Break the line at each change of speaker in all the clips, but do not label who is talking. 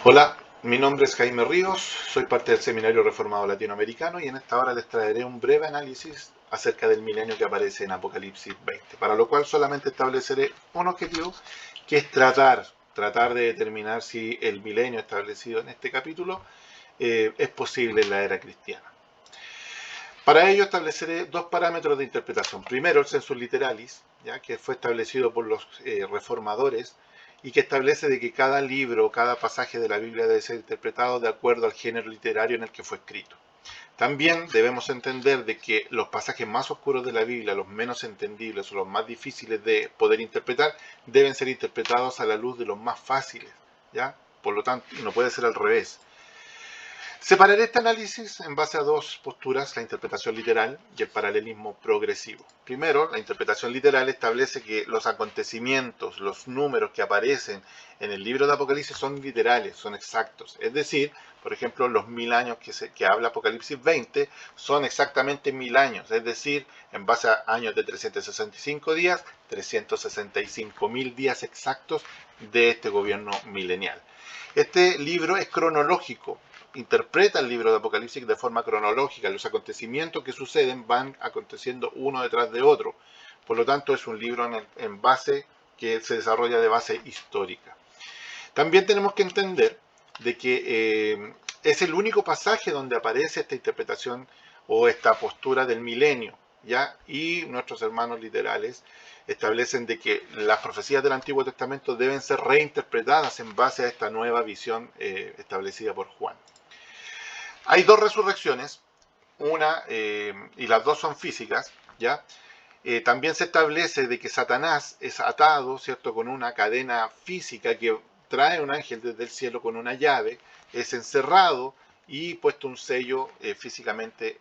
Hola, mi nombre es Jaime Ríos, soy parte del Seminario Reformado Latinoamericano y en esta hora les traeré un breve análisis acerca del milenio que aparece en Apocalipsis 20, para lo cual solamente estableceré un objetivo que es tratar de determinar si el milenio establecido en este capítulo es posible en la era cristiana. Para ello estableceré dos parámetros de interpretación. Primero, el sensus literalis, ¿ya? Que fue establecido por los reformadores y que establece de que cada libro, cada pasaje de la Biblia debe ser interpretado de acuerdo al género literario en el que fue escrito. También debemos entender de que los pasajes más oscuros de la Biblia, los menos entendibles o los más difíciles de poder interpretar, deben ser interpretados a la luz de los más fáciles, ¿ya? Por lo tanto, no puede ser al revés. Separaré este análisis en base a dos posturas, la interpretación literal y el paralelismo progresivo. Primero, la interpretación literal establece que los acontecimientos, los números que aparecen en el libro de Apocalipsis son literales, son exactos. Es decir, por ejemplo, los 1000 años que habla Apocalipsis 20 son exactamente 1000 años, es decir, en base a años de 365 días, 365.000 días exactos de este gobierno milenial. Este libro es cronológico, interpreta el libro de Apocalipsis de forma cronológica. Los acontecimientos que suceden van aconteciendo uno detrás de otro. Por lo tanto, es un libro en base que se desarrolla de base histórica. También tenemos que entender de que es el único pasaje donde aparece esta interpretación o esta postura del milenio, ¿ya? Y nuestros hermanos literales establecen de que las profecías del Antiguo Testamento deben ser reinterpretadas en base a esta nueva visión establecida por Juan. Hay dos resurrecciones, una y las dos son físicas, ¿ya? También se establece de que Satanás es atado, ¿cierto?, con una cadena física que trae un ángel desde el cielo con una llave, es encerrado y puesto un sello físicamente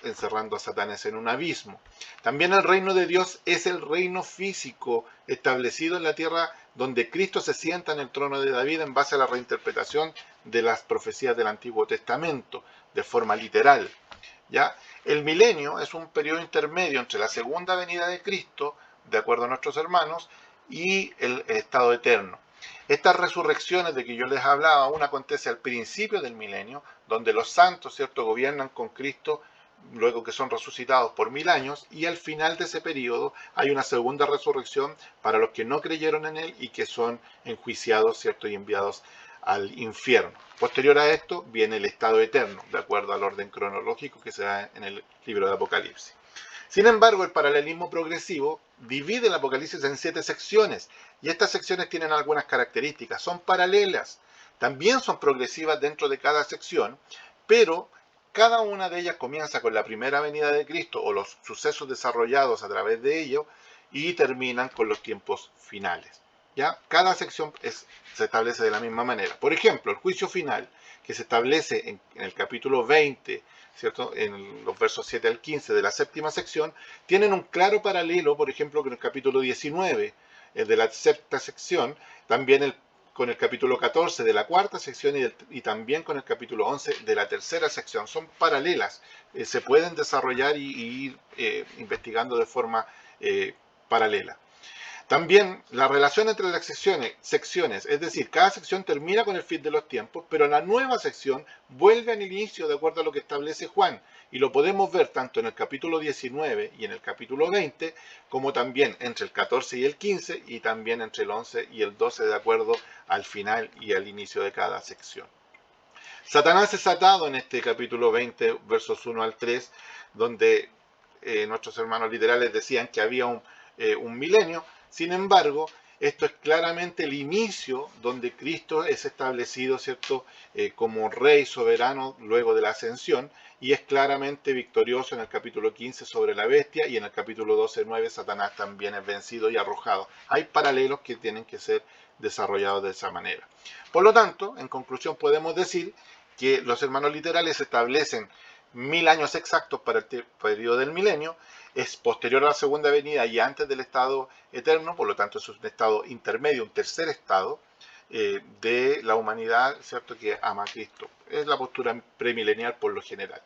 encerrando a Satanás en un abismo. También el reino de Dios es el reino físico establecido en la tierra donde Cristo se sienta en el trono de David en base a la reinterpretación de las profecías del Antiguo Testamento de forma literal. ¿Ya? El milenio es un periodo intermedio entre la segunda venida de Cristo, de acuerdo a nuestros hermanos, y el estado eterno. Estas resurrecciones de que yo les hablaba, una acontece al principio del milenio, donde los santos, ¿cierto?, gobiernan con Cristo luego que son resucitados por 1000 años, y al final de ese periodo hay una segunda resurrección para los que no creyeron en él y que son enjuiciados, ¿cierto?, y enviados al infierno. Posterior a esto viene el estado eterno, de acuerdo al orden cronológico que se da en el libro de Apocalipsis. Sin embargo, el paralelismo progresivo divide el Apocalipsis en 7 secciones, y estas secciones tienen algunas características. Son paralelas, también son progresivas dentro de cada sección, pero cada una de ellas comienza con la primera venida de Cristo o los sucesos desarrollados a través de ello y terminan con los tiempos finales. ¿Ya? Cada sección se establece de la misma manera. Por ejemplo, el juicio final, que se establece en el capítulo 20, ¿cierto?, en los versos 7 al 15 de la séptima sección, tienen un claro paralelo, por ejemplo, con el capítulo 19 de la sexta sección, también con el capítulo 14 de la cuarta sección y también con el capítulo 11 de la tercera sección. Son paralelas, se pueden desarrollar y ir investigando de forma paralela. También la relación entre las secciones, es decir, cada sección termina con el fin de los tiempos, pero la nueva sección vuelve al inicio de acuerdo a lo que establece Juan. Y lo podemos ver tanto en el capítulo 19 y en el capítulo 20, como también entre el 14 y el 15, y también entre el 11 y el 12, de acuerdo al final y al inicio de cada sección. Satanás es atado en este capítulo 20, versos 1 al 3, donde nuestros hermanos literales decían que había un milenio. Sin embargo, esto es claramente el inicio donde Cristo es establecido, ¿cierto?, como rey soberano luego de la ascensión, y es claramente victorioso en el capítulo 15 sobre la bestia, y en el capítulo 12, 9, Satanás también es vencido y arrojado. Hay paralelos que tienen que ser desarrollados de esa manera. Por lo tanto, en conclusión podemos decir que los hermanos literales establecen 1000 años exactos para el periodo del milenio, es posterior a la segunda venida y antes del estado eterno, por lo tanto es un estado intermedio, un tercer estado de la humanidad, ¿cierto?, que ama a Cristo. Es la postura premilenial por lo general.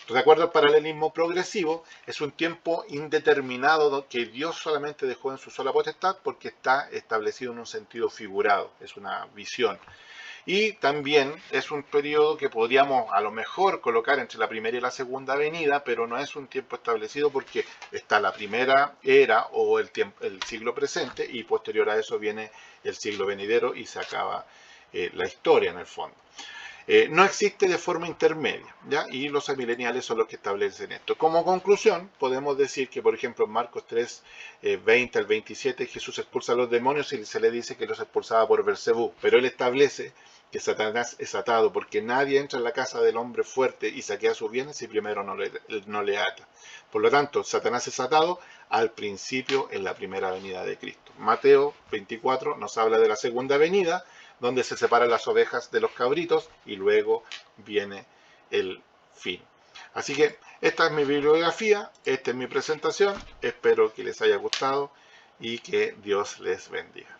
De acuerdo al paralelismo progresivo, es un tiempo indeterminado que Dios solamente dejó en su sola potestad porque está establecido en un sentido figurado, es una visión. Y también es un periodo que podríamos a lo mejor colocar entre la primera y la segunda venida, pero no es un tiempo establecido porque está la primera era o el siglo presente y posterior a eso viene el siglo venidero y se acaba la historia en el fondo. No existe de forma intermedia, ¿ya? Y los amileniales son los que establecen esto. Como conclusión, podemos decir que, por ejemplo, en Marcos 3, 20 al 27, Jesús expulsa a los demonios y se le dice que los expulsaba por Beelzebú, pero él establece que Satanás es atado, porque nadie entra en la casa del hombre fuerte y saquea sus bienes si primero no le ata. Por lo tanto, Satanás es atado al principio en la primera venida de Cristo. Mateo 24 nos habla de la segunda venida, donde se separan las ovejas de los cabritos y luego viene el fin. Así que esta es mi bibliografía, esta es mi presentación, espero que les haya gustado y que Dios les bendiga.